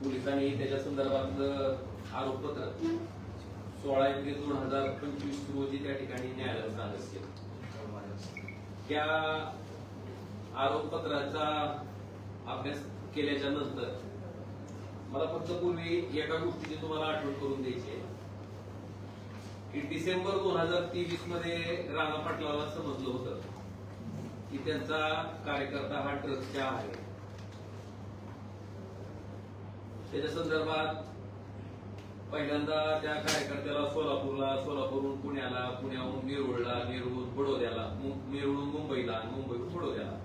पोलिसांनी त्याच्या संदर्भातलं आरोपपत्र 16 एप्रिल 2025 रोजी त्या ठिकाणी न्यायालयात सादर केलं. त्या आरोपपत्राचा अभ्यास केल्याच्या नंतर मला फक्त पूर्वी एका गोष्टीची तुम्हाला आठवण करून द्यायची आहे की डिसेंबर 2023 मध्ये राणा पाटलाला समजलं होतं की त्यांचा कार्यकर्ता हा ड्रग्सचा आहे. त्याच्या संदर्भात पहिल्यांदा त्या कार्यकर्त्याला सोलापूरहून पुण्याला, पुण्याहून नेरूळला, नेरूळहून बडोद्याला, नेरूळहून मुंबईला, मुंबईहून बडोद्याला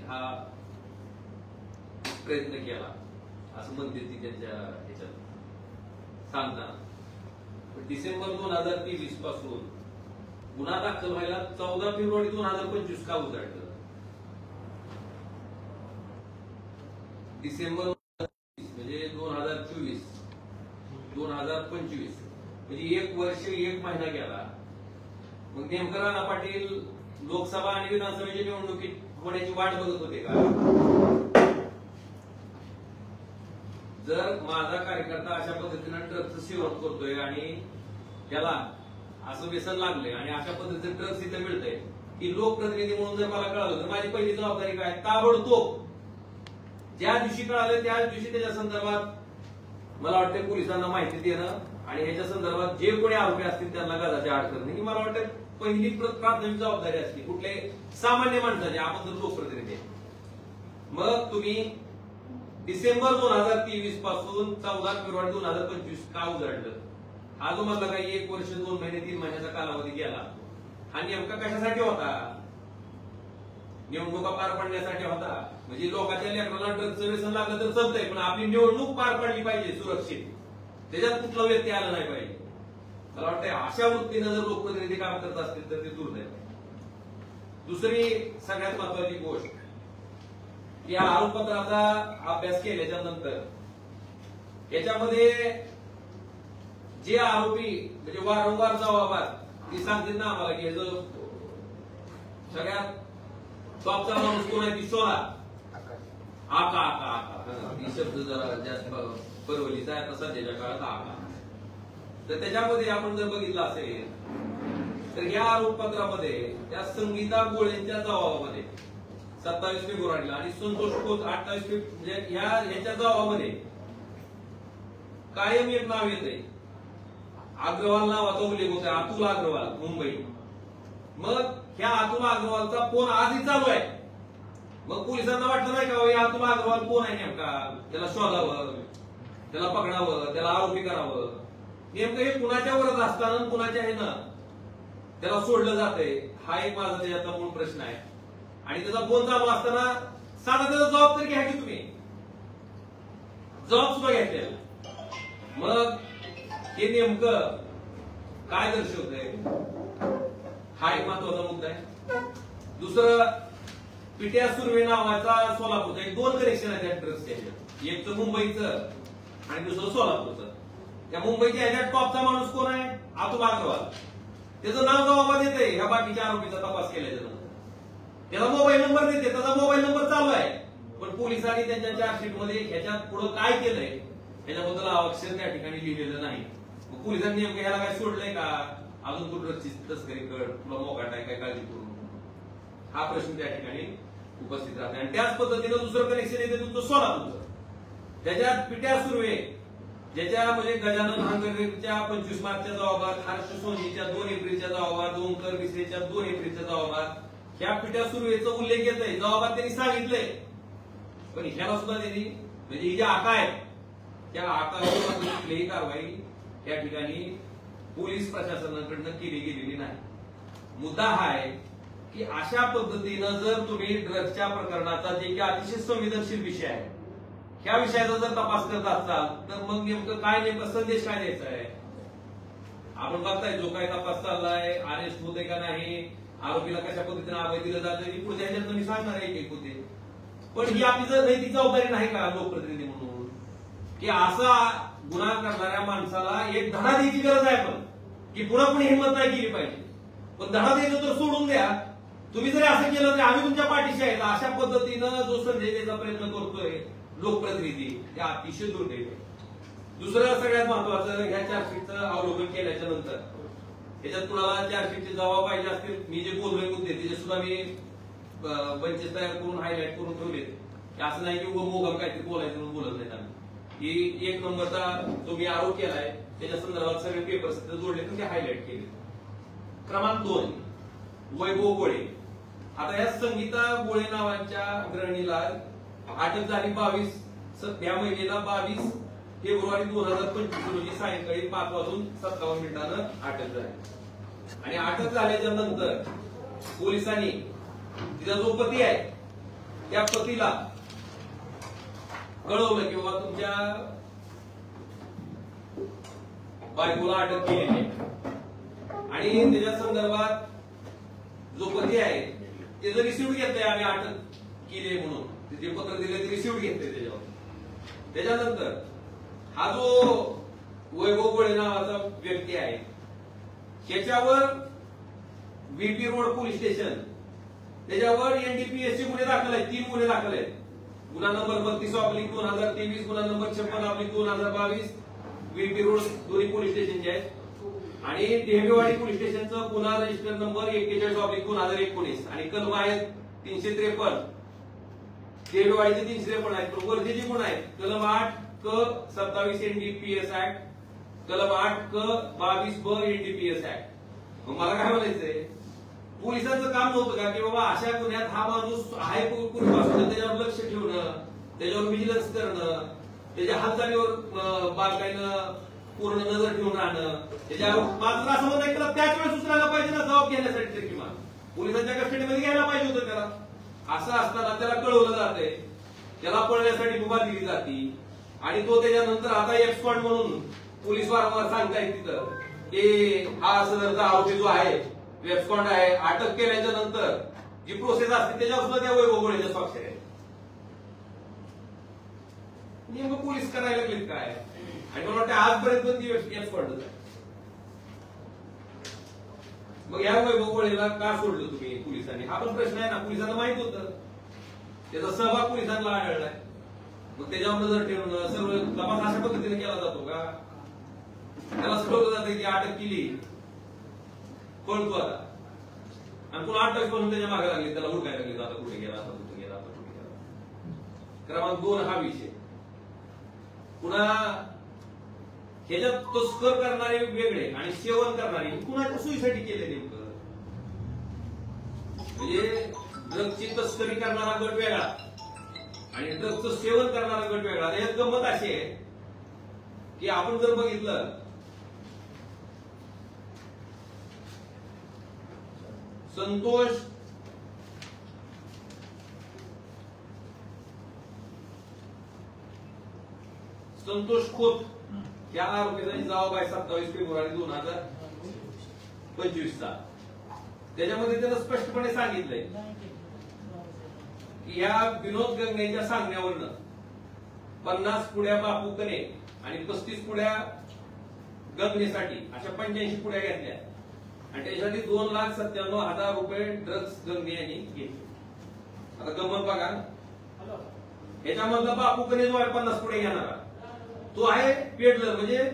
हा प्रयत्न केला असं म्हणते ती त्यांच्या ह्याच्यात सांगताना. डिसेंबर 2023 पासून गुन्हा दाखल व्हायला 14 फेब्रुवारी 2025 का उजाडलं? डिसेंबर म्हणजे 2024 2025 म्हणजे 1 वर्ष 1 महिना गेला. मग नेमकं राणा पाटील लोकसभा आणि विधानसभेच्या निवडणुकीत होण्याची वाट बघत होते का? जर माझा कार्यकर्ता अशा पद्धतीनं ड्रग्सचं सेवन करतोय आणि त्याला असं व्यसन लागलंय आणि अशा पद्धतीने ड्रग्स इथे मिळतंय की लोकप्रतिनिधी म्हणून जर मला कळालं तर माझी पहिली जबाबदारी काय? ताबडतोब ज्या दिवशी कळालं त्याच दिवशी त्याच्या संदर्भात मला वाटतं पोलिसांना माहिती देणं आणि ह्याच्या संदर्भात जे कोणी आरोपी असतील त्यांना गजाची आड करणे ही मला वाटतं पहिली प्राथमिक जबाबदारी असते कुठले सामान्य माणसाची. आपण जर लोकप्रतिनिधी मग तुम्ही डिसेंबर 2023 पासून 14 फेब्रुवारी 2025 का उजाडलं? हा जो मधला काही 1 वर्ष 2 महिने 3 महिन्याचा कालावधी गेला हा नेमका कशासाठी होता? निवडणुका पार पाडण्यासाठी होता. म्हणजे लोकांच्या लेकरांना ड्रग्सचं व्यसन लागलं तर चालतंय पण आपली निवडणूक पार पाडली पाहिजे सुरक्षित, त्याच्यात कुठला व्यक्ती आला नाही पाहिजे. मला वाटतं अशा वृत्तीनं जर लोकप्रतिनिधी काम करत असतील तर ते दुर्दैव. दुसरी सगळ्यात महत्वाची गोष्ट या आरोपपत्राचा अभ्यास केल्याच्या नंतर याच्यामध्ये जे आरोपी म्हणजे वारंवार जबाबात ती सांगतील ना आम्हाला की सगळ्यात टॉपचा माणूस कोण आहे? ती शोधा. आका आका आका ही शब्द जरा जास्त परवलीचा आहे आता सध्याच्या काळात आका. तर त्याच्यामध्ये आपण जर बघितलं असेल तर या आरोपपत्रामध्ये त्या संगीता गोळेंच्या जबाबामध्ये 27 फेब्रुवारीला आणि संतोष खोत 28 म्हणजे ह्याच्या जबाबामध्ये कायम एक नाव येते. अग्रवाल नावाचा उल्लेख होता, अतुल अग्रवाल मुंबई. मग ह्या अतुल अग्रवालचा फोन आजही चालू आहे. मग पोलिसांना वाटलं नाही का या अतुल अग्रवाल कोण आहे नेमका? त्याला शोधावं, त्याला पकडावं, त्याला आरोपी करावं. नेमकं हे कुणाच्यावरच असताना कुणाच्या हे ना त्याला सोडलं जातंय हा एक माझा त्याच्यातला मूळ प्रश्न आहे. आणि त्याचा फोन चालू असताना साधा त्याचा जबाब तरी घ्या की तुम्ही, जबाब सुद्धा घेतलेला. मग हे नेमकं काय दर्शवतंय हा एक महत्वाचा मुद्दा आहे. दुसरं पिट्या सुर्वे नावाचा सोलापूरचा एक 2 कनेक्शन आहे त्या ड्रग्सच्या. एकचं मुंबईचं आणि दुसरं सोलापूरचं. त्या मुंबईच्या ह्याच्यात टॉपचा माणूस कोण आहे? अतुल अग्रवाल. त्याचं नाव जबाबात येते ह्या बाकीच्या आरोपीचा तपास केल्याच्या नंतर. त्याला मोबाईल नंबर देते, त्याचा मोबाईल नंबर चालू आहे. पण पोलिसांनी त्यांच्या चार्जशीट मध्ये ह्याच्यात पुढे काय केलंय ह्याच्याबद्दल अक्षर त्या ठिकाणी लिहिलेलं नाही. मग पोलिसांनी नेमकं ह्याला काय सोडलंय का? अजून तू ड्रग्सची तस्करी कर, तुला मोकाट आहे काय, काळजी करू हा प्रश्न त्या ठिकाणी उपस्थित राहते. आणि त्याच पद्धतीनं दुसरं कनेक्शन येते तुमचं सोलापूरचं. त्याच्यात पिट्या सुर्वे ज्याच्या म्हणजे गजानन हांगरेच्या 25 मार्चच्या जबाबात, हर्ष सोनीच्या 2 एप्रिलच्या जबाबात, ओंकर मिश्रेच्या 2 एप्रिलच्या जबाबात ह्या पिट्या सुर्वेचा उल्लेख येत आहे. जबाबात त्यांनी सांगितलंय. पण ह्याला सुद्धा त्यांनी म्हणजे ही जी आका आहे त्या आकावर कुठलीही कारवाई या ठिकाणी पोलीस प्रशासनाकडनं केली गेलेली नाही. मुद्दा हा आहे की अशा पद्धतीनं जर तुम्ही ड्रग्सच्या प्रकरणाचा जे की अतिशय संवेदनशील विषय आहे ह्या विषयाचा जर तपास करत असाल तर मग नेमकं काय नेमकं संदेश काय द्यायचा आहे? आपण बघताय जो काय तपास चाललाय, अरेस्ट होते का नाही, आरोपीला कशा पद्धतीने अभय दिलं जातं ही पुढच्या ह्याच्यात मी सांगणार आहे एक होते. पण ही आपली जर नैतिक जबाबदारी नाही का लोकप्रतिनिधी म्हणून की असा गुन्हा करणाऱ्या माणसाला एक धडा द्यायची गरज आहे. पण की पुन्हा कोणी हिंमत नाही केली पाहिजे. पण धडा द्यायचं तर सोडून द्या. तुम्ही जरी असं केलं तर आम्ही तुमच्या पाठीशी आहे. अशा पद्धतीनं जो संजय द्यायचा प्रयत्न करतोय लोकप्रतिनिधी हे अतिशय दुर्दैव. दुसरं सगळ्यात महत्वाचं, ह्या चार्जशीटचं अवलोकन केल्याच्या नंतर याच्यात कुणाला चार्जशीटचे जबाब पाहिजे असतील, मी जे बोललोय मुद्दे त्याचे सुद्धा मी बंचेस तयार करून हायलाइट करून ठेवले. असं नाही की उभं मोगम काहीतरी बोलायचं म्हणून बोलत नाही आम्ही. की 1 नंबरचा जो मी आरोप केलाय त्याच्या संदर्भात सगळे पेपर्स जोडले तर ते हायलाइट केले. क्रमांक 2, वैभव गोळे. आता या संगीता गोळे नावाच्या गृहिणीला अटक झाली 22 या महिन्याला 22 फेब्रुवारी 2025 रोजी सायंकाळी 5:57 अटक झाली. आणि अटक झाल्याच्या नंतर पोलिसांनी तिचा जो पती आहे त्या पतीला कळवलं की बाबा तुमच्या बायकोला अटक केलेली आहे. आणि त्याच्या संदर्भात जो पती आहे त्याचं रिसिव्ह घेतलंय, आम्ही अटक केली म्हणून जे पत्र दिले ते रिसिव्ह घेतले त्याच्यावर. त्याच्यानंतर हा जो वैभव गोळे नावाचा व्यक्ती आहे त्याच्यावर व्हीपी रोड पोलीस स्टेशन त्याच्यावर एनडीपीएसचे गुन्हे दाखल आहेत. 3 गुन्हे दाखल आहेत. गुन्हा नंबर 32/2023, गुन्हा नंबर 56/2022 व्हीपी रोड दोन्ही पोलीस स्टेशनचे आहेत. आणि ढेबेवाडी पोलीस स्टेशनचं गुन्हा रजिस्टर नंबर 41/2019 आणि कलम आहेत 353. ढेबेवाडीचे 353 आहेत. वर्धेचे गुन्हा आहेत कलम 8(क)27 एनडीपीएस ऍक्ट, कलम 8(क)22(ब) एनडीपीएस ऍक्ट. मग मला काय म्हणायचंय, पोलिसांचं काम नव्हतं का की बाबा अशा गुन्ह्यात हा माणूस आहे पूर्वीपासून त्याच्यावर लक्ष ठेवणं, त्याच्यावर विजिलन्स करणं, त्याच्या हालचालीवर बारकाईनं पूर्ण नजर ठेवून राहणं, त्याच्यावर मात्र असं म्हणणं आहे त्याला त्याच वेळेस उचलायला पाहिजे ना जबाब घेण्यासाठी तरी किमान पोलिसांच्या कस्टडीमध्ये घ्यायला पाहिजे होतं त्याला. असं असताना त्याला कळवलं जातंय, त्याला पळण्यासाठी मुभा दिली जाते. आणि तो त्याच्यानंतर आता एक्सपर्ट म्हणून पोलीस वारंवार सांगतायत तिथं की हा सदरचा आरोपी जो आहे वेबस्कॉन्ड आहे, अटक केल्याच्या नंतर जी प्रोसेस असते त्याच्यावर सुद्धा त्या वैभव गोळेच्या स्वाक्षरी आहे. नेमकं पोलीस करायला लागलेत काय? आणि मला वाटतं आजपर्यंत ती एक्सपर्टच आहे. मग या वैभव गोळेला का सोडलं तुम्ही पोलिसांनी? हा पण प्रश्न आहे ना. पोलिसांना माहित होतं, त्याचा सहभाग पोलिसांना आढळलाय. मग त्याच्यावर नजर ठेवणं सर्व तपास अशा पद्धतीने केला जातो का? त्याला ठरवलं जातं की अटक केली पळतो आता, आणि पुन्हा 8 तास म्हणून त्याच्या मागे लागले, त्याला हुडकायला लागले, आता कुठे गेला, आता कुठे गेला, आता कुठे गेला. क्रमांक 2 हा विषय. पुन्हा ह्याच्यात तस्कर करणारे वेगळे आणि सेवन करणारे कुणाच्या सोयीसाठी केले नेमकं? म्हणजे ड्रगची तस्करी करणारा गट वेगळा आणि ड्रगचं सेवन करणारा गट वेगळा. यात गंमत अशी आहे की आपण जर बघितलं संतोष खोत या आरोपीचा जबाब आहे 27 फेब्रुवारी 2025 चा. त्याच्यामध्ये त्यानं स्पष्टपणे सांगितलंय की या विनोद गंगेच्या सांगण्यावरनं 50 पुड्या बापू कने आणि 35 पुड्या गंगेसाठी अशा 85 पुड्या घेतल्या आणि त्याच्यासाठी 2,97,000 रुपये ड्रग्स गंगे यांनी घेतले. आता गंमत बघा, ह्याच्यामधला बापू कने जो आहे 50 पुढे घेणारा तो आहे पेडलर, म्हणजे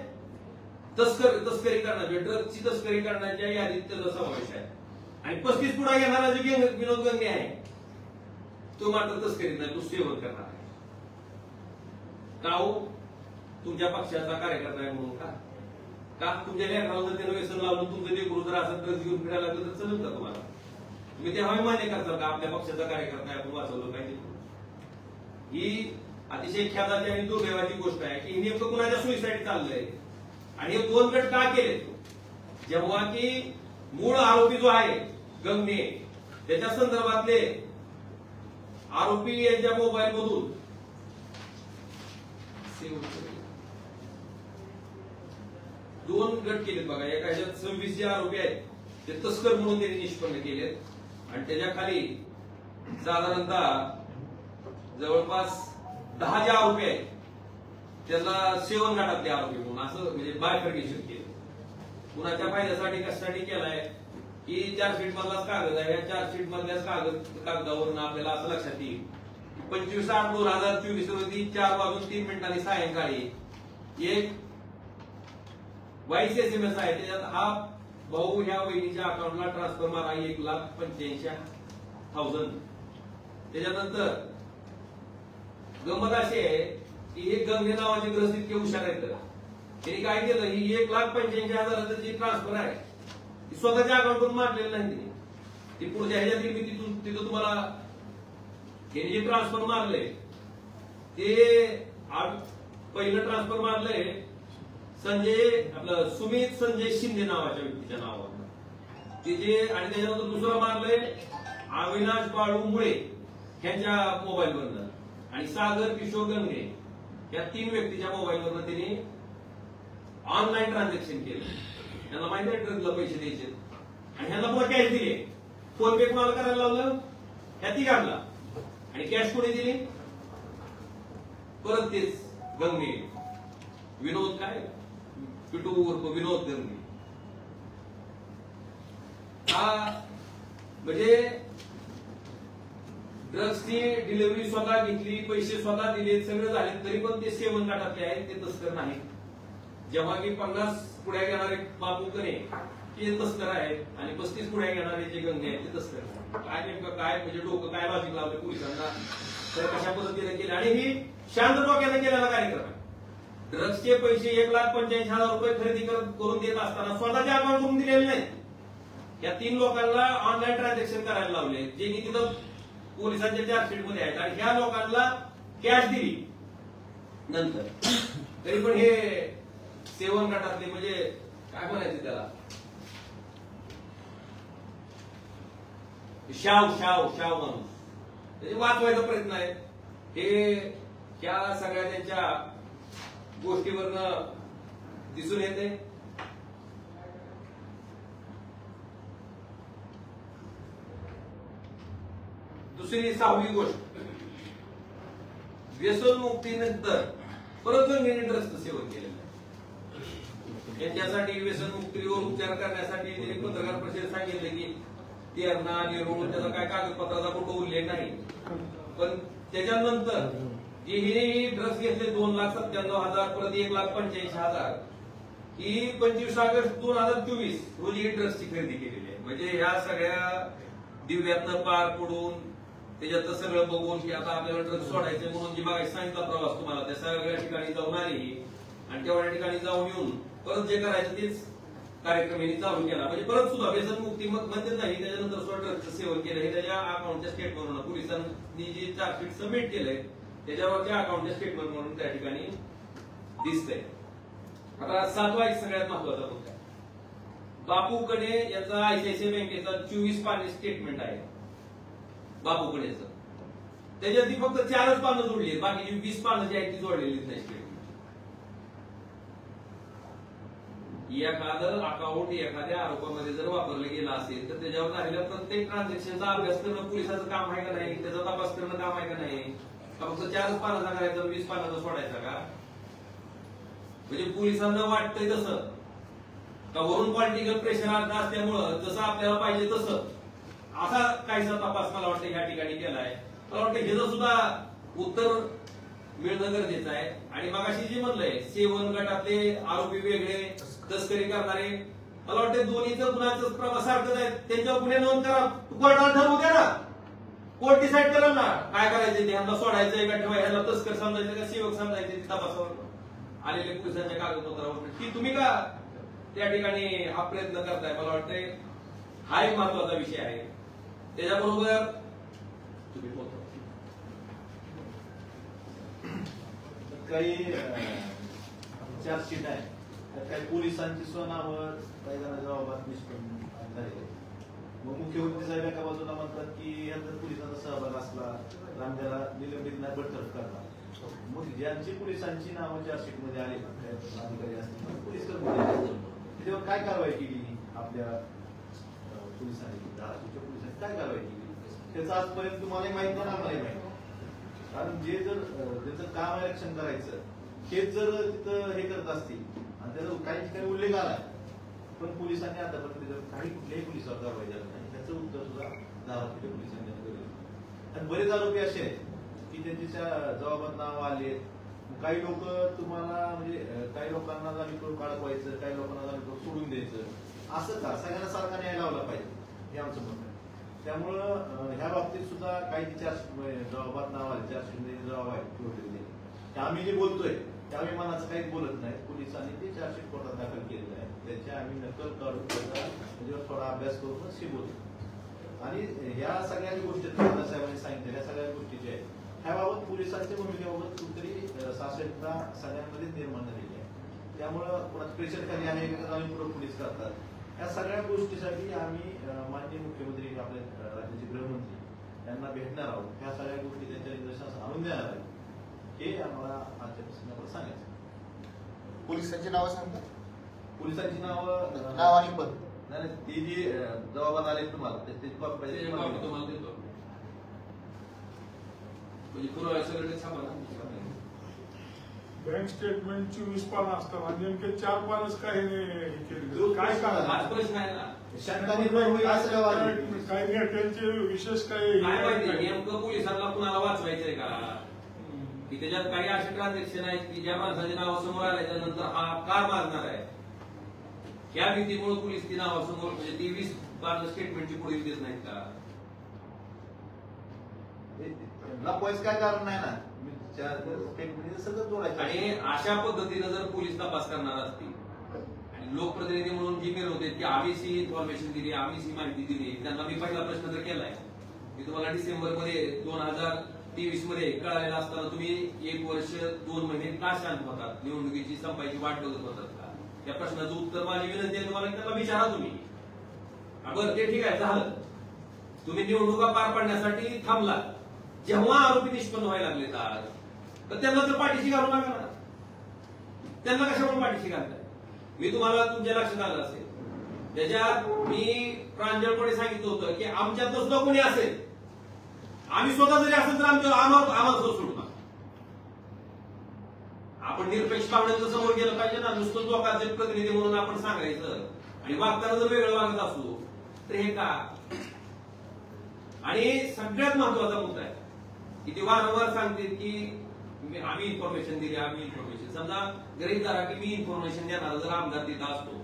तस्करी करण्याची, ड्रग्सची तस्करी करण्याच्या यादीत त्याचा समावेश आहे. आणि 35 पुढा घेणारा जो विनोद गंगे आहे तो मात्र तस्करी नाही, तो सेवन करणार आहे. का हो? तुमच्या पक्षाचा कार्यकर्ता आहे म्हणून का? का तुमच्या लेकराला जर त्यानं व्यसन लावलं, तुमचं लेकरू जर असं ड्रग्स घेऊन फिरायला लागलं तर चलत का तुम्हाला? तुम्ही तेव्हा मान्य करताल का आपल्या पक्षाचा कार्यकर्ता आहे, आपण वाचवलं पाहिजे? ही अतिशय ख्याताची आणि दुर्दैवाची गोष्ट आहे की नेमकं कुणाच्या सोयीसाठी चाललंय. आणि हे 2 गट का केले? जेव्हा की मूळ आरोपी जो आहे गंगे त्याच्या संदर्भातले आरोपी यांच्या मोबाईल मधून 2 गट केलेत बघा. एका ह्याच्यात 26 जे आरोपी आहेत ते तस्कर म्हणून त्यांनी निष्पन्न केलेत आणि त्याच्या खाली साधारणतः जवळपास 10 जे आरोपी आहेत त्याला सेवन गटातले आरोपी म्हणून असं म्हणजे बायफर्गेशन केलं. कुणाच्या फायद्यासाठी कशासाठी केलाय की चार्जशीट मधलाच कागद आहे, या चार्जशीट मधल्याच कागदावरून आपल्याला असं लक्षात येईल 25/8/2024 रोजी 4:03 सायंकाळी एक व्हॉइस SMS आहे. त्याच्यात हा भाऊ ह्या वहिनीच्या अकाउंटला ट्रान्सफर मारा 1,85,000. त्याच्यानंतर गंमत अशी आहे की हे गंगे नावाचे ग्रस्त इतके हुशार आहेत. त्यांनी काय केलं, ही 1,85,000 जी ट्रान्सफर आहे ती स्वतःच्या अकाउंटवरून मारलेली नाही तिने. ती पुढच्या ह्याच्यात मी तिथं तुम्हाला त्यांनी जे ट्रान्सफर मारले ते पहिलं ट्रान्सफर मारलंय सुमित संजय शिंदे नावाच्या व्यक्तीच्या नावावर ते जे, आणि त्याच्यानंतर दुसरं मारलंय अविनाश बाळू मुळे यांच्या मोबाईलवरनं, आणि सागर किशोर गंगे या 3 व्यक्तीच्या मोबाईलवरनं त्यांनी ऑनलाईन ट्रान्झॅक्शन केलं. त्यांना माहिती आहे ट्रकला पैसे द्यायचे, आणि ह्यांना पुन्हा कॅश दिले. फोन पे कोणाला करायला लावलं, ह्या तिघांना, आणि कॅश कोणी दिली, परत तेच गंगे, विनोद काय पिटू उर्फ विनोद गंगे. हा म्हणजे ड्रग्सची डिलिव्हरी स्वतः घेतली, पैसे स्वतः दिले, सगळं झाले, तरी पण ते सेवन गटातले आहेत, ते तस्कर नाही. जेव्हा की 50 पुढ्या घेणारे बापू कने ते तस्कर आहेत, आणि 35 पुढ्या घेणारे जे गंगे आहेत ते तस्कर. काय नेमकं काय म्हणजे डोकं काय लॉजिक लावलं पोलिसांना, तर कशा पद्धतीने केले, आणि ही शांत डोक्याने केलेला कार्यक्रम आहे. ड्रग्सचे पैसे 1,85,000 रुपये खरेदी करून देत असताना स्वतःच्या अकाउंटवरून दिलेले नाही. या 3 लोकांना ऑनलाईन ट्रान्झॅक्शन करायला लावले, जे की तिथं पोलिसांच्या चार्जशीट मध्ये आहेत, आणि ह्या लोकांना कॅश दिली नंतर. तरी पण हे सेवन गटातले म्हणजे काय म्हणायचे त्याला, शाव माणूस, त्याचे वाचवायचा प्रयत्न आहे. हे त्या सगळ्या त्यांच्या गोष्टीवरनं दिसून येते. दुसरी 6वी गोष्ट, व्यसनमुक्तीनंतर परत गंगेने ड्रग्सचं सेवन केलेलं आहे. यांच्यासाठी व्यसनमुक्तीवर उपचार करण्यासाठी त्यांनी पत्रकार परिषदेत सांगितले की तेरणा निरोळ त्याचा काय कागदपत्राचा कुठं उल्लेख नाही, पण त्याच्यानंतर जे हे ड्रग्स घेतले 2,97,000 परत 1,85,000 ही 25 ऑगस्ट 2024 रोजी ही ड्रग्सची खरेदी केलेली आहे. म्हणजे ह्या सगळ्या दिव्यातनं पार पडून त्याच्यात सगळं बघून की आता आपल्याला ड्रग्स सोडायचे म्हणून जी मागे सांगितला प्रवास तुम्हाला, त्या सगळ्या ठिकाणी जाऊन आली, आणि तेवढ्या ठिकाणी जाऊन येऊन परत जे करायचं तेच कार्यक्रम यांनी चालू केला. म्हणजे परत सुद्धा व्यसनमुक्ती मध्ये नाही, त्याच्यानंतर सुद्धा ड्रग्सचं सेवन केलं हे त्याच्या अकाउंटच्या स्टेटमेंट पोलिसांनी जे चार्जशीट सबमिट केलंय त्याच्यावरच्या अकाउंटच्या स्टेटमेंट म्हणून त्या ठिकाणी दिसतंय. आता 7वा एक सगळ्यात महत्वाचा मुद्दा, बापू कने याचा ICICI बँकेचा 24 पानी स्टेटमेंट आहे बापू कनेचं. त्याच्यात फक्त 4च पानं जोडली आहेत, बाकीची 20 पानं जी आहेत ती जोडलेलीच नाही स्टेटमेंट. एखादं अकाउंट एखाद्या आरोपामध्ये जर वापरलं गेलं असेल तर त्याच्यावर झालेल्या प्रत्येक ट्रान्झॅक्शनचा अभ्यास करणं पोलिसांचं काम आहे का नाही, त्याचा तपास करणं काम आहे का नाही, का फक्त 4च पानाचा करायचा 20 पानाचा सोडायचा का? म्हणजे पोलिसांना वाटतंय तसं का वरून पॉलिटिकल प्रेशर असल्यामुळं जसं आपल्याला पाहिजे तसं असा काहीसा तपास मला वाटतं ह्या ठिकाणी केलाय. मला वाटतं ह्याचं सुद्धा उत्तर मिळणं गरजेचं आहे. आणि मगाशी जे म्हणलंय सेवन गटातले आरोपी वेगळे, तस्करी करणारे, मला वाटतं दोन्हीचं गुन्ह्याचं प्रमाण सारखंच आहे. त्यांच्यावर गुन्हे नोंद करा, कोर्टाला ठरवू द्या ना, कोर्ट डिसाईड करेल ना काय करायचं ते, ह्यांना सोडायचंय का ठेवा, ह्यांना तस्कर समजायचं का सेवक समजायचे तपासावर आलेले पोलिसांच्या कागदपत्रावर. की तुम्ही का त्या ठिकाणी हा प्रयत्न करताय, मला वाटतंय हा एक महत्वाचा विषय आहे. त्याच्याबरोबर तुम्ही बोलतो काही चार्जशीट आहे, काही पोलिसांची स्वनावर काही जणांच्या बाबत निष्पन्न झाले. मग मुख्यमंत्री साहेब एका बाजूला म्हणतात की यात पोलिसांचा सहभाग असला तर आम्हाला निलंबित नाही बडतर्फ करणार. मग ज्यांची पोलिसांची नावं चार्जशीट मध्ये आले अधिकारी असतील पोलीस कर्मचारी तेव्हा काय कारवाई केली आपल्या पोलिसांनी, धाराशिवच्या पोलिसांनी काय कारवाई केली त्याचं आजपर्यंत तुम्हालाही माहित नाही, आम्हालाही माहित. कारण जे जर त्याचं काम आरक्षण करायचं हेच जर तिथं हे करत असतील आणि त्याचा काही ठिकाणी उल्लेख आला पण पोलिसांनी आतापर्यंत काही कुठल्याही पोलिसावर कारवाई झाली नाही, त्याचं उत्तर सुद्धा धाराशिवच्या पोलिसांनी दिलं. आणि बरेच आरोपी असे आहेत की त्यांच्या जबाबात नाव आले. काही लोक तुम्हाला म्हणजे काही लोकांना जामीन करून अडकवायचं, काही लोकांना जामीन करून सोडून द्यायचं, असं का सगळ्यांना सारखा न्याय लावला पाहिजे हे आमचं म्हणणं आहे. त्यामुळं ह्या बाबतीत सुद्धा काही जबाबात नाव आले, 400 जबाब आहेत. आम्ही जे बोलतोय त्यावेळी मनाचं काहीच बोलत नाही. पोलिसांनी ते 400 कोर्टात दाखल केलेलं आहे. त्याची आम्ही नकल काढून त्याचा थोडा अभ्यास करूनच हे बोलतो. आणि ह्या सगळ्या गोष्टी साहेबांनी सांगितल्या, ह्या सगळ्या गोष्टी ज्या आहेत ह्याबाबत पोलिसांच्या भूमिकेबाबत कुठेतरी साशंकता सगळ्यांमध्ये निर्माण झालेली आहे. त्यामुळं कोणाचं प्रेशर खाली आहे का पोलीस करतात, या सगळ्या गोष्टीसाठी आम्ही माननीय मुख्यमंत्री आपले राज्याचे गृहमंत्री यांना भेटणार आहोत. ह्या सगळ्या गोष्टी त्यांच्या निदर्शनास आणून देणार आहेत हे आम्हाला आजच्यापासून आम्हाला सांगायचं. पोलिसांची नावं सांगता? पोलिसांची नावं नाव आणि पद नाही, ती जी जबाबात आले तुम्हाला त्याची कॉपी पाहिजे तुम्हाला देतो. म्हणजे पुरावा सगळे छापा ना. बँक स्टेटमेंट 24 पानं असतात आणि नेमके 4 पानच काय हे केले, काय कारण? हाच प्रश्न आहे ना. काय त्यांचे विशेष काय काय माहिती नेमकं पोलिसांना कुणाला वाचवायचंय का, की त्याच्यात काही असे ट्रान्झॅक्शन आहेत की ज्या माणसाचे नाव समोर आल्याच्या नंतर हा कार मारणार आहे, या भीतीमुळे पोलीस ती नावासमोर म्हणजे ती 20 पानं स्टेटमेंटची पुढे देत नाहीत का? लपवायचं काय कारण नाही ना. सगळं जोडायचं. आणि अशा पद्धतीनं जर पोलीस तपास करणार असतील आणि लोकप्रतिनिधी म्हणून जी मिळवते की आम्हीच ही इन्फॉर्मेशन दिली, आम्हीच ही माहिती दिली, त्यांना मी पहिला प्रश्न जर केलाय की तुम्हाला डिसेंबर मध्ये 2023 मध्ये कळालेला असताना तुम्ही 1 वर्ष 2 महिने का शांत होतात, निवडणुकीची संपायची वाट बघत होतात का? त्या प्रश्नाचं उत्तर माझी विनंती आहे तुम्हाला त्याला विचारा तुम्ही. बरं ते ठीक आहे झालं, तुम्ही निवडणुका पार पाडण्यासाठी थांबला, जेव्हा आरोपी निष्पन्न व्हायला लागले तर त्यांना तर पाठीशी घालू नका ना. त्यांना कशामुळे पाठीशी घालताय? मी तुम्हाला तुमच्या लक्षात आलं असेल त्याच्यात मी प्रांजळपणे सांगितलं होतं की आमच्यात सुद्धा कोणी असेल, आम्ही स्वतः जरी असेल तर आम्हाला सोडू नका. आपण निरपेक्ष पाहुण्यांचं समोर गेलं पाहिजे ना. नुसतं लोकांचे प्रतिनिधी म्हणून आपण सांगायचं आणि वागताना जर वेगळं वागत असू तर हे का? आणि सगळ्यात महत्वाचा मुद्दा आहे की ते वारंवार सांगते की आम्ही इन्फॉर्मेशन दिली, आम्ही इन्फॉर्मेशन. समजा गरीब धरा की मी इन्फॉर्मेशन देणार जर आमदार तिथं असतो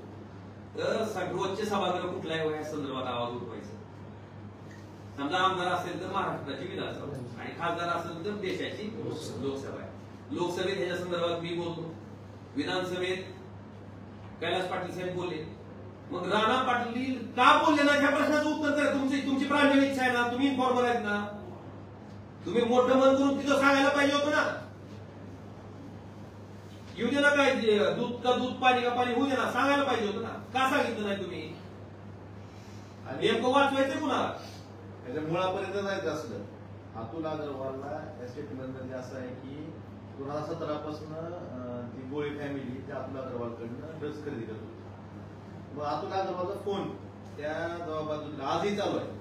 तर सर्वोच्च सभागृह कुठल्याही वया संदर्भात आवाज उठवायचा. समजा आमदार असेल तर महाराष्ट्राची विधानसभा आणि खासदार असेल तर देशाची लोकसभा आहे. लोकसभेत ह्याच्या संदर्भात मी बोलतो, विधानसभेत कैलास पाटील साहेब बोलले, मग राणा पाटील का बोलले ना ह्या प्रश्नाचं उत्तर करा. तुमची प्रांजळ इच्छा आहे ना, तुम्ही इन्फॉर्मर आहेत ना, तुम्ही मोठं मन करून तिथं सांगायला पाहिजे होतं ना. येऊ दे ना काय दूध का दूध, पाणी का पाणी होऊ दे ना, सांगायला पाहिजे होतं ना. का सांगितलं नाही तुम्ही? नेमकं वाचवायचं कुणाला? त्याच्या मुळापर्यंत जायचं असलं अतुल अग्रवालला स्टेटमेंटमध्ये असं आहे की 2017 पासून ती गोळी फॅमिली त्या अतुल अग्रवालकडनं ड्रग्स खरेदी करत होती. मग अतुल अग्रवालचा फोन त्या जबाबाजूला आजही चालू आहे.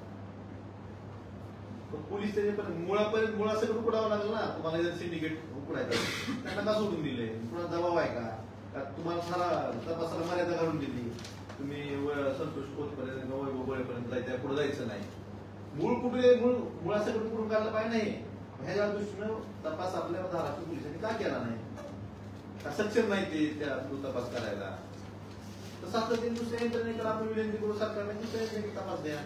पोलीस त्याच्या मुळापर्यंत मुळासकट उकडावं लागलं ना. तुम्हाला जर सिंडिकेट उकडायचं त्यांना का सोडून दिले? पुन्हा दबाव आहे का? तुम्हाला सारा तपासाला मर्यादा घालून दिली, तुम्ही संतोष खोतपर्यंत वैभवपर्यंत जायचं, पुढे जायचं नाही. मूळ कुठे मुळासकट कुठून काढलं पाहिजे नाही. ह्याच्या दृष्टीनं तपास आपल्या महाराष्ट्र पोलिसांनी का केला नाही? का सक्षम नाही ते त्या तपास करायला? तर सातत्याने दुसऱ्या यंत्रणेकडे आपण विनंती करू सरकारने दुसऱ्या तपास द्या.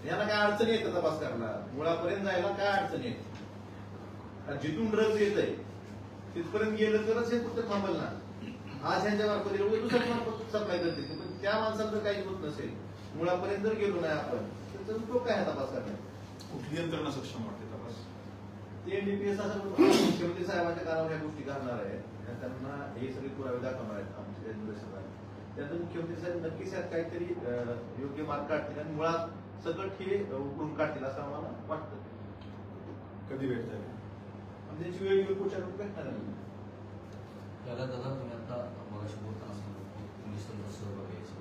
याला काय अडचणी येतं तपास करायला? मुळापर्यंत जायला काय अडचणी येते? जिथून ड्रग्ज येत आहे तिथपर्यंत गेलं तरच हे कुठं थांबल ना. आज ह्यांच्या मार्फत दुसऱ्या मार्फत सप्लाय करते, पण त्या माणसाचं काही होत नसेल, मुळापर्यंत जर गेलो नाही आपण तर तो काय तपास करणार? कुठली यंत्रणा सक्षम वाटते तपास? ते एनडीपीएस असं मुख्यमंत्री साहेबांच्या कानावर ह्या गोष्टी करणार आहे, त्यांना हे सगळे पुरावे दाखवणार आहेत आमच्या निर्देशात. त्यानंतर मुख्यमंत्री साहेब नक्कीच यात काहीतरी योग्य मार्ग काढतील आणि मुळात सकट हे उकळून काढतील असं आम्हाला वाटतं. कधी भेटताय? त्यांची वेगवेगळी पुढच्या भेटणार आहे. त्याला दादा तुम्ही आता मगाशी बोलताना सांगितलं पोलिसांचा सहभाग यायचा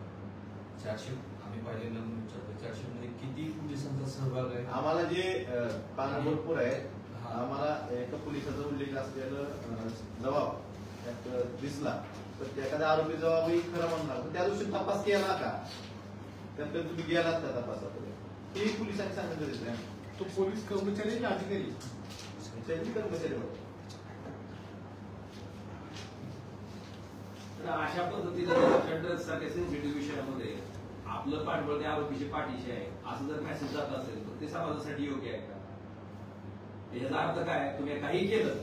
400 आम्ही पाहिलेलं विचारतो 400 मध्ये किती पोलिसांचा सहभाग आहे? आम्हाला जे पानं भरपूर आहे, आम्हाला एका पोलिसाचा उल्लेख असलेला जबाब त्यात दिसला तर एखाद्या आरोपी जबाबही खरं म्हणणार तर त्या दिवशी तपास केला का? त्यानंतर तुम्ही गेलात का तपासाकडे? ते पोलिसांनी सांगितलं. तो पोलीस कर्मचारी की अधिकारी? त्यांची कर्मचारी होते. तर अशा पद्धतीनं ड्रग्स सारख्या सेन्सिटिव्ह विषयामध्ये आपलं पाठबळ त्या आरोपीची पाठीशी आहे असं जर मेसेज जात असेल तर ते समाजासाठी योग्य आहे का? याचा अर्थ काय? तुम्ही काही केलं,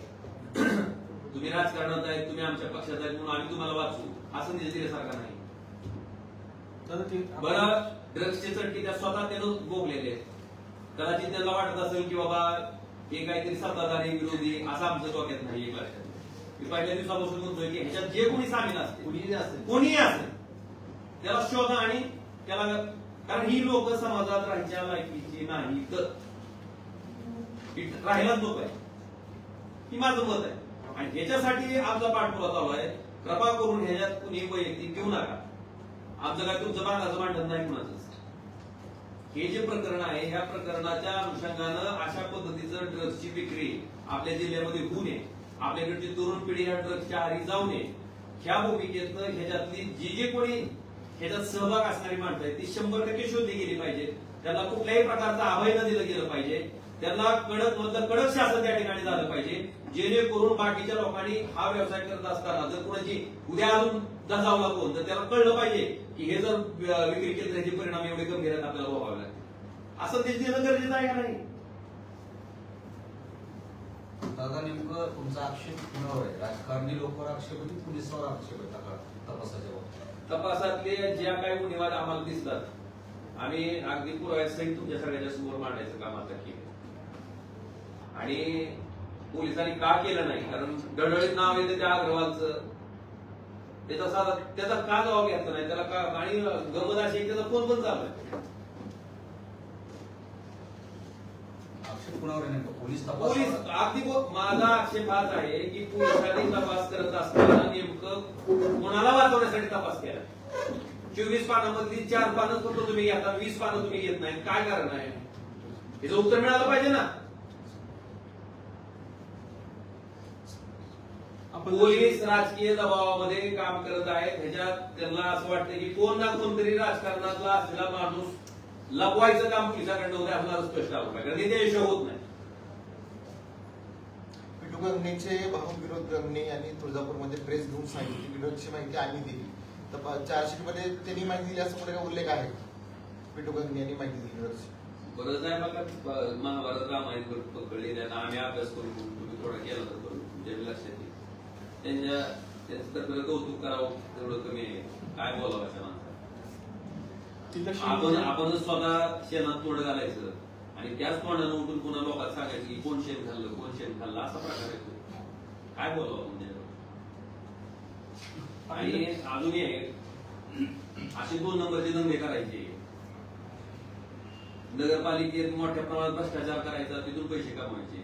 तुम्ही राजकारणात आहेत, तुम्ही आमच्या पक्षात आहेत म्हणून आम्ही तुम्हाला वाचू असं निधी दिल्यासारखं नाही. बरं, ड्रग्सचे चटके त्या स्वतः त्यानं भोगलेले आहेत. कदाचित त्यांना वाटत असेल की बाबा हे काहीतरी सत्ताधारी विरोधी असं आमचं डोक्यात नाही. एक लक्षात मी पहिल्या दिवसापासून म्हणतोय की ह्याच्यात जे कोणी सामील असते, कोणीही असेल, त्याला शोधा आणि त्याला, कारण ही लोक समाजात राहायच्या लायकीची नाही तर राहिलाच नको आहे, ही माझं मत आहे. आणि ह्याच्यासाठी आमचा पाठपुरावा चालू आहे. कृपा करून ह्याच्यात कुणी वैयक्तिक घेऊ नका. आमचं काय तुमचं भागाचं मांडत नाही कुणाचं. हे जे प्रकरण आहे ह्या प्रकरणाच्या अनुषंगानं अशा पद्धतीचं ड्रग्सची विक्री आपल्या जिल्ह्यामध्ये होऊ नये, आपल्याकडची तरुण पिढी ह्या ड्रग्सच्या आहारी जाऊ नये, ह्या भूमिकेतनं ह्याच्यातली जी कोणी ह्याच्यात सहभाग असणारी माणसं आहेत ती 100% शोधली गेली पाहिजे. त्यांना कुठल्याही प्रकारचा अभय न दिलं गेलं पाहिजे. त्यांना कडक मधलं कडक शासन त्या ठिकाणी झालं पाहिजे, जेणेकरून बाकीच्या लोकांनी हा व्यवसाय करत असताना जर कोणाची उद्या अजून दजावला कोण तर त्याला कळलं पाहिजे की हे जर विक्री केली तर ह्याचे परिणाम एवढे गंभीर आहेत, आपल्याला भोगावे लागतील. असं ते देणं गरजेचं आहे का नाही? दादा नेमकं तुमचा आक्षेप कुणावर आहे? राजकारणी लोकांवर आक्षेप आहे, पोलिसांवर आक्षेप आहे तपासाच्या बाबतीत? तपासातले ज्या काही गुन्हेगार आम्हाला दिसतात आम्ही अगदी पुराव्यासहित तुमच्या सगळ्याच्या समोर मांडायचं काम आता केलं. आणि पोलिसांनी का केलं नाही? कारण डळडळीत नाव येते त्या अग्रवालचं, त्याचा का जबाब घ्यायचा नाही त्याला का? आणि गमत अशी त्याचा फोन पण चालू आहे. आक्षेप कुणावर आहे नेमकं? पोलीस पोलीस अगदी माझा आक्षेप हाच आहे की पोलिसांनी तपास करत असताना नेमकं कोणाला वाचवण्यासाठी तपास केला. 24 पानामधली 4 पानं फक्त तुम्ही घेता, 20 पानं तुम्ही घेत नाही. काय कारण आहे? याचं उत्तर मिळालं पाहिजे ना. पोलीस राजकीय दबावामध्ये काम करत आहेत. ह्याच्यात त्यांना असं वाटतं की कोण ना कोणतरी राजकारणातला असलेला माणूस लपवायचं काम पोलिसांकडे होते आपल्याला स्पष्ट आलं पाहिजे, कारण ते यश होत नाही. पिटू गंगणेचे भाऊ विनोद गंगणे यांनी तुळजापूरमध्ये प्रेस घेऊन सांगितली की ड्रग्सची माहिती आम्ही दिली. तर चार्जशीटमध्ये त्यांनी माहिती दिली असं कुठे उल्लेख आहे? पिटू गंगणे यांनी माहिती दिली ड्रग्सची. बरंच आहे बघा, महाभारत रामायण पकडले त्यात आम्ही अभ्यास करून तुम्ही थोडा केला तर करून तुमच्या लक्षात येईल. त्यांचं तर कौतुक करावं तेवढं कमी आहे. काय बोलावं अशा माणसाला? आपण स्वतः शेणात तोड घालायचं आणि त्याच तोंडानं उठून पुन्हा लोकांना सांगायचं की कोण शेण खाल्लं कोण शेण खाल्लं असा प्रकार आहे. काय बोलावं म्हणजे? आणि अजूनही असे 2 नंबरचे धंदे करायचे. नगरपालिकेत मोठ्या प्रमाणात भ्रष्टाचार करायचा, तिथून पैसे कमवायचे,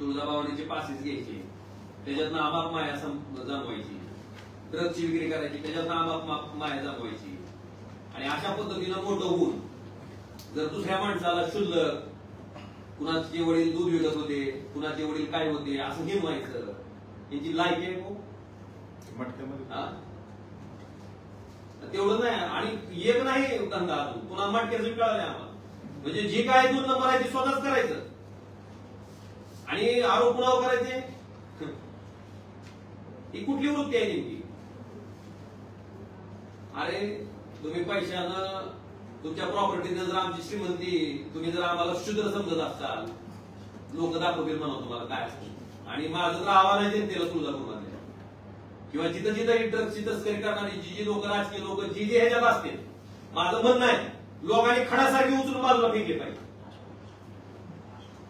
तुळजाभवानीचे पासेस घ्यायचे, त्याच्यातनं आमाप माया जमवायची, ड्रग्सची विक्री करायची, त्याच्यातनं आमाप माया जमवायची. आणि अशा पद्धतीनं मोठं होऊन जर दुसऱ्या माणसाला शुल्लक, कुणाचे वडील दूध विकत होते, कुणाचे वडील काय होते असं हिमवायचं, यांची लायकी आहे हो तेवढं नाही. आणि एक नाही धंदा अजून पुन्हा मटक्याचं कळालं आम्हाला. म्हणजे जे काय 2 नंबर आहे ते स्वतःच करायचं आणि आरोप पुन्हा करायचे. ही कुठली वृत्ती आहे नेमकी? अरे तुम्ही पैशानं तुमच्या प्रॉपर्टीनं जर आमची श्रीमंती, तुम्ही जर आम्हाला शुद्र समजत असाल, लोक दाखवतील म्हणा तुम्हाला काय असतं. आणि माझं तर आव्हान आहे जनतेला तुळजापूरमध्ये किंवा जिथं जिथं ड्रग्सची तस्करी करणारी जी लोक, राजकीय लोक जी ह्याच्यात असतील, माझं म्हणणं आहे लोकांनी खडासारखी उचलून बाजूला फेकले पाहिजे.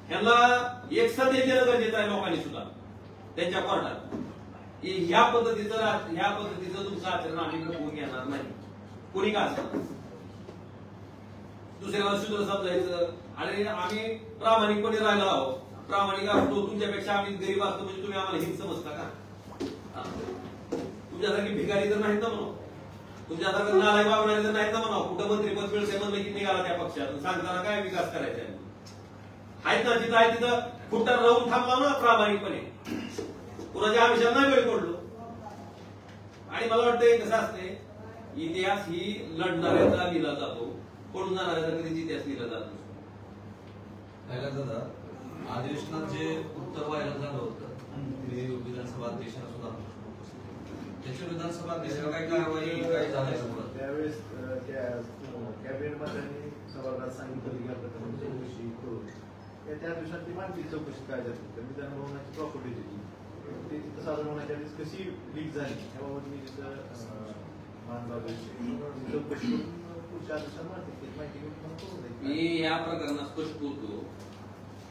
ह्यांना एक संदेश देणं गरजेचं आहे लोकांनी सुद्धा त्यांच्या कोर्टात. ह्या पद्धतीचं तुमचं आचरण आम्ही होऊन घेणार नाही. कोणी का असणार दुसऱ्याला शूद्र समजायचं. आणि आम्ही प्रामाणिकपणे राहिलो आहोत, प्रामाणिक असतो. तुमच्यापेक्षा आम्ही गरीब असतो म्हणजे तुम्ही आम्हाला हिंद समजता का? तुमच्यासारखी भिकारी तर नाहीत ना म्हणा, तुमच्यासारखं नालायक वागणारे तर नाहीत ना म्हणा. कुठं मंत्रीपद मिळते म्हणलं की निघाला त्या पक्षात, सांगताना काय विकास करायचा आहेत ना. जिथं आहे तिथं फुटताना राहून थांबला ना प्रामाणिकपणे, कुणाच्या आमिषाला नाही वेळ पडलो. आणि मला वाटतं कसं असते, इतिहास ही लढणाऱ्याचा लिहिला जातो, पडून जाणाऱ्याचा कधीच इतिहास लिहिला जातो. दादा अधिवेशनात जे उत्तर व्हायरल झालं होतं ते विधानसभा अध्यक्षांना सुद्धा त्याच्या विधानसभा अध्यक्षांना काय कारवाई काय झालं त्यावेळेस त्या कॅबिनेट मंत्र्यांनी सभागृहात सांगितलं की या प्रकरणी चौकशी करून त्या दिवसात ती मांडली चौकशी काय झाली तर विधान भवनाची प्रॉपर्टी दिली ते तिथं सादर होण्याच्या वेळेस कशी लीक झाली याबाबत मी तिथं मांडला चौकशी करून पुढच्या दिवसात माहिती माहिती मी या प्रकरणात स्पष्ट बोलतो.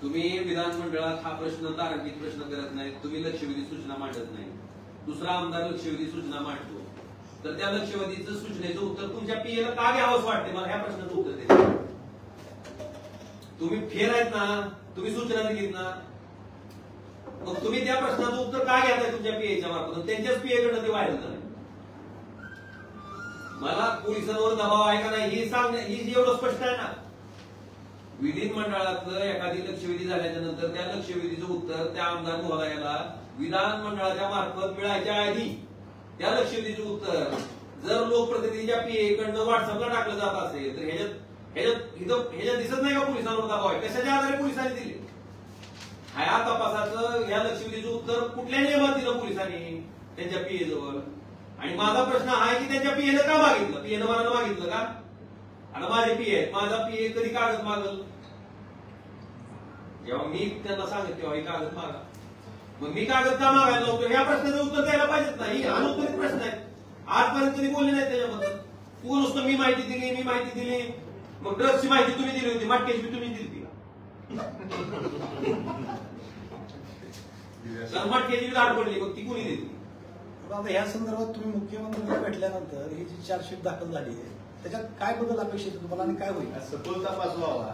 तुम्ही विधानमंडळात हा प्रश्न तार्किक प्रश्न करत नाही, तुम्ही लक्षवेधी सूचना मांडत नाही, दुसरा आमदार लक्षवेधी सूचना मांडतो, तर त्या लक्षवेधीचं सूचनेचं उत्तर तुमच्या पीएला का घ्यावंच वाटते मला ह्या प्रश्नाचं उत्तर द्यायचं. तुम्ही फेर आहेत ना, तुम्ही सूचना दिलीत ना, मग तुम्ही त्या प्रश्नाचं उत्तर का घेताय तुमच्या पीएच्या मार्फत, त्यांच्याच पीएकडनं ते व्हायरल झालं. मला पोलिसांवर दबाव आहे का नाही ही सांगणे ही एवढं स्पष्ट आहे ना. विधिमंडळातलं एखादी लक्षवेधी झाल्याच्या नंतर त्या लक्षवेधीचं उत्तर त्या आमदार महोदयाला विधानमंडळाच्या मार्फत मिळायच्या आधी त्या लक्षवेधीचं उत्तर जर लोकप्रतिनिधीच्या पीए कडनं व्हॉट्सअपला टाकलं जात असेल तर ह्याच्यात दिसत नाही का पोलिसांवर दबाव आहे. कशाच्या आधारे पोलिसांनी दिले ह्या तपासाचं ह्या लक्षवेधीचं उत्तर कुठल्या नियमात दिलं पोलिसांनी त्यांच्या पीए जवळ. आणि माझा प्रश्न हा आहे की त्यांच्या पीएनं का मागितलं, पीएनं मला मागितलं का. आता माझे पीए माझा पीए कधी कागद मागल जेव्हा मी त्यांना सांगेल तेव्हा ही कागद मागा. मग मी कागद का मागायला नव्हतो ह्या प्रश्नाचं उत्तर द्यायला पाहिजेत नाही. अनुत्तरित प्रश्न आहे. आजपर्यंत कधी बोलले नाही त्याच्याबद्दल. तू नुसतं मी माहिती दिली मग ड्रग्सची माहिती तुम्ही दिली होती, माटकेची तुम्ही दिली तर मटकेची दाढ पडली मग ती कुणी दिली. आता या संदर्भात तुम्ही मुख्यमंत्री भेटल्यानंतर ही जी चार्जशीट दाखल झाली आहे त्याच्यात काय बदल अपेक्षित तुम्हाला आणि काय होईल. सखोल तपास व्हावा,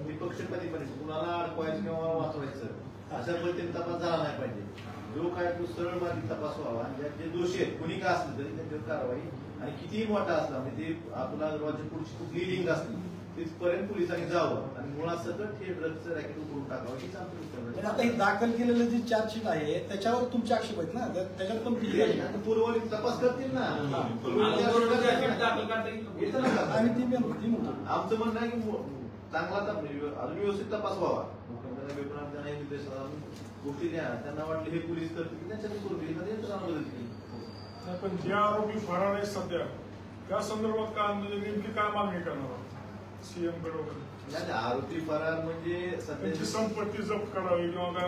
निपक्षपातीपणे कुणाला अडकवायचं किंवा वाचवायचं अशा पद्धतीने तपास झाला नाही पाहिजे. जो काय तो सरळ मार्गी तपास व्हावा आणि जे दोषी आहेत कुणी का असलं तरी त्यांच्यावर कारवाई आणि कितीही मोठा असला म्हणजे ते आपला पुढची कुठली लिंक असली तिथपर्यंत पोलिसांनी जावं आणि मुळात सकट हे ड्रग्सचं रॅकेट उघडून टाकावं ही पण आता ही दाखल केलेलं जी चार्जशीट आहे त्याच्यावर तुमचे आक्षेप आहेत ना, त्याच्यात पण पूर्व तपास करतील ना. आणि ती म्हणतो आमचं म्हणणं आहे की चांगला अजून व्यवस्थित तपास व्हावा. मुख्यमंत्र्यांना हे निर्देश गोष्टी द्या, त्यांना वाटलं हे पोलीस करतील त्यांच्याकडे मदत केली. पण जे आरोपी फरार आहेत सध्या त्या संदर्भात काय म्हणजे नेमकी काय मागणी करणार सीएम कडे वगैरे. आरोपी फरार म्हणजे त्यांची संपत्ती जप्त करावी किंवा काय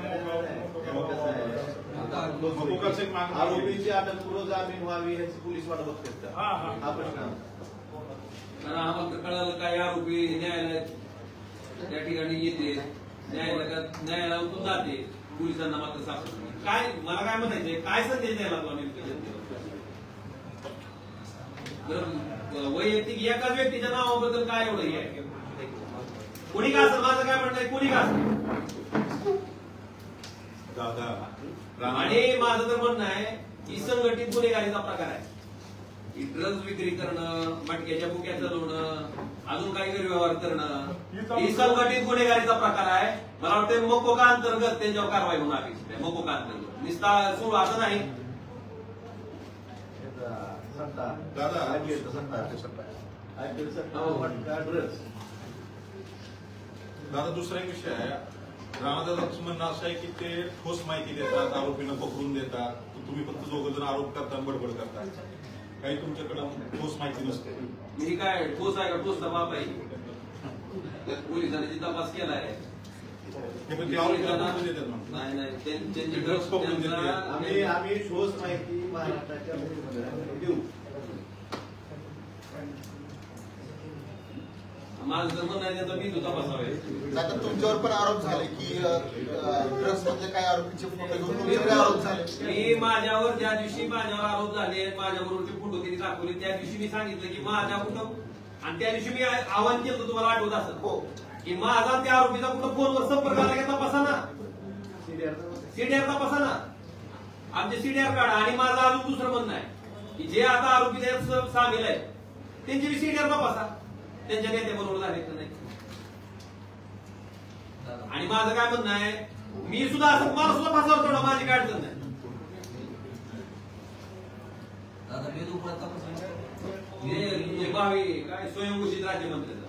आरोपीची अटकपूर्व जामीन व्हावी ह्याची पोलीस वाट बघतात. हा प्रश्न आम्हाला कळालं काय आरोपी न्यायालयात त्या ठिकाणी येते न्यायालयातून जाते पोलिसांना मात्र सापडत काय. मला काय म्हणायचंय काय संदेश द्यायला तो वैयक्तिक एकाच व्यक्तीच्या नावाबद्दल काय एवढं आहे. कोणी का असं माझं काय म्हणणं आहे कोणी का आणि माझं तर म्हणणं आहे की संघटित गुन्हेगारीचा प्रकार आहे. ड्रग्ज विक्री करणं, मटक्याच्या बुक्या चालवणं, अजून काही गैरव्यवहार करणं ही संघटित गुन्हेगारीचा प्रकार आहे. मला वाटतं मकोका अंतर्गत त्यांच्यावर कारवाई होणार आहे. मकोका अंतर्गत निस्ता सोड असं नाही. दादा दुसरा एक विषय आहे. राणादादांचं म्हणणं असं आहे की ते ठोस माहिती देतात, आरोपींना पकडून देतात, तुम्ही फक्त दोघं जण आरोप करता बडबड करता, काही तुमच्याकडे ठोस माहिती नसते. मी काय ठोस आहे का ठोसचा बाप आहे. पोलिसांनी जी तपास केलाय आम्ही ठोस माहिती महाराष्ट्राच्या मुख्यमंत्र्यांना देऊ. माझं तर म्हणणं आहे त्याचा मी तपासावे. आता तुमच्यावर पण आरोप झाले की ड्रग्स मध्ये काय आरोपीचे फोटो घेऊन तुमच्यावर आरोप झाले. मी माझ्यावर ज्या दिवशी माझ्यावर आरोप झाले माझ्याबरोबरचे फोटो त्यांनी दाखवले त्या दिवशी मी सांगितलं की माझ्या कुठं आणि त्या दिवशी मी आवाहन केलं तुम्हाला आठवत असत हो की माझा त्या आरोपीचा कुठं फोनवर संपर्क आला की तपासा ना, सीडीआर तपासा ना, आमचे सीडीआर काढा. आणि माझं अजून दुसरं म्हणणं आहे की जे आता आरोपी त्यात सामील आहेत त्यांची बी सीडीआर तपासा, त्यांच्या नेत्याबरोबर झाले तर नाही. आणि माझं काय म्हणणं आहे मी सुद्धा असं मला सुद्धा फासावर चढा माझी काय अडचण नाही. भावी काय स्वयंघोषित राज्यमंत्र्याचा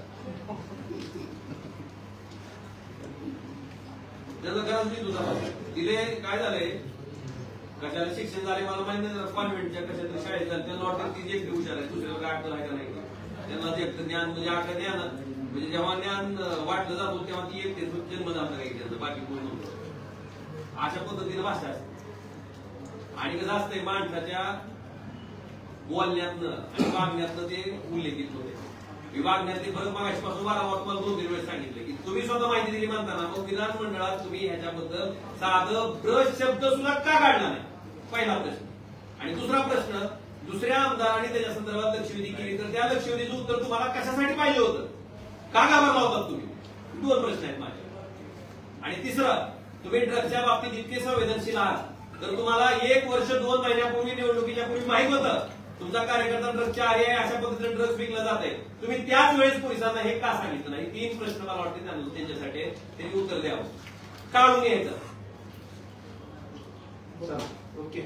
त्याचं कारण मी तुझा तिले काय झालंय कशाला शिक्षण झाले मला माहिती नाही कॉन्व्हेंटच्या कशातरी शाळेत झालं त्यांना वाटतं ती एकटी हुशार आहे दुसऱ्याला काय अडचण आहे का नाही त्यांना ते ज्ञान म्हणजे आकडे ज्ञान म्हणजे जेव्हा ज्ञान वाटलं जातो तेव्हा ती एकटे जन्म झाला काही त्यांचं बाकी कोण नव्हतं अशा पद्धतीने भाषा असते आणि कसं असतंय माणसाच्या बोलण्यातनं आणि वागण्यातनं ते उल्लेखित होते विभागण्यातले फरक मागाशीपासून वारंवार तुम्हाला 2-3 वेळेस सांगितलं की तुम्ही स्वतः माहिती दिली म्हणताना मग विधानमंडळात तुम्ही ह्याच्याबद्दल साधं ब्रश शब्द सुद्धा का काढला नाही पहिला प्रश्न आणि दुसरा प्रश्न दुसऱ्या आमदारांनी त्याच्या संदर्भात लक्षवेधी केली तर त्या लक्षवेधीचं उत्तर तुम्हाला कशासाठी पाहिजे होतं का घाबरला होता तुम्ही 2 प्रश्न आहेत माझे आणि तिसरं तुम्ही ड्रग्सच्या बाबतीत इतके संवेदनशील आहात तर तुम्हाला 1 वर्ष 2 महिन्यापूर्वी निवडणुकीच्या पूर्वी माहित होतं तुमचा कार्यकर्ता ड्रग्सच्या आरे आहे अशा पद्धतीने ड्रग्स विकला जात आहे तुम्ही त्याच वेळेस पोलिसांना हे का सांगितलं नाही 3 प्रश्न मला वाटते त्यांच्यासाठी त्यांनी उत्तर द्यावं काढून घ्यायचं ओके